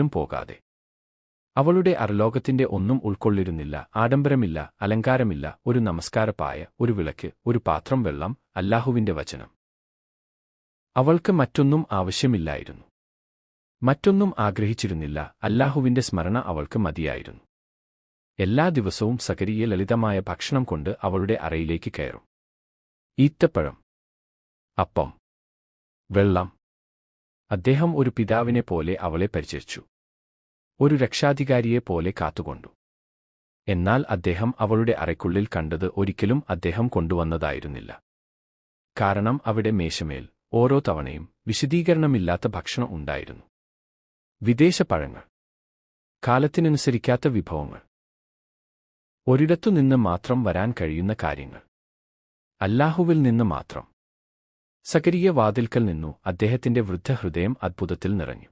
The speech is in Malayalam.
പോകാതെ. അവളുടെ അറലോകത്തിന്റെ ഒന്നും ഉൾക്കൊള്ളിരുന്നില്ല, ആഡംബരമില്ല, അലങ്കാരമില്ല, ഒരു നമസ്കാരപ്പായ, ഒരു വിളക്ക്, ഒരു പാത്രം വെള്ളം, അല്ലാഹുവിന്റെ വചനം. അവൾക്ക് മറ്റൊന്നും ആവശ്യമില്ലായിരുന്നു. മറ്റൊന്നും ആഗ്രഹിച്ചിരുന്നില്ല, അല്ലാഹുവിന്റെ സ്മരണ അവൾക്ക് മതിയായിരുന്നു. എല്ലാ ദിവസവും സകരിയ ലളിതമായ ഭക്ഷണം കൊണ്ട് അവളുടെ അറയിലേക്ക് കയറും. ഈത്തപ്പഴം, അപ്പം, വെള്ളം. അദ്ദേഹം ഒരു പിതാവിനെ പോലെ അവളെ പരിചരിച്ചു, ഒരു രക്ഷാധികാരിയെപ്പോലെ കാത്തുകൊണ്ടു. എന്നാൽ അദ്ദേഹം അവളുടെ അറയ്ക്കുള്ളിൽ കണ്ടത് ഒരിക്കലും അദ്ദേഹം കൊണ്ടുവന്നതായിരുന്നില്ല. കാരണം അവിടെ മേശമേൽ ഓരോ തവണയും വിശദീകരണമില്ലാത്ത ഭക്ഷണം ഉണ്ടായിരുന്നു. വിദേശ പഴങ്ങൾ, കാലത്തിനനുസരിക്കാത്ത വിഭവങ്ങൾ, ഒരിടത്തുനിന്ന് മാത്രം വരാൻ കഴിയുന്ന കാര്യങ്ങൾ, അല്ലാഹുവിൽ നിന്ന് മാത്രം. സകരിയ വാതിൽക്കൽ നിന്നു. അദ്ദേഹത്തിന്റെ വൃദ്ധഹൃദയം അത്ഭുതത്തിൽ നിറഞ്ഞു.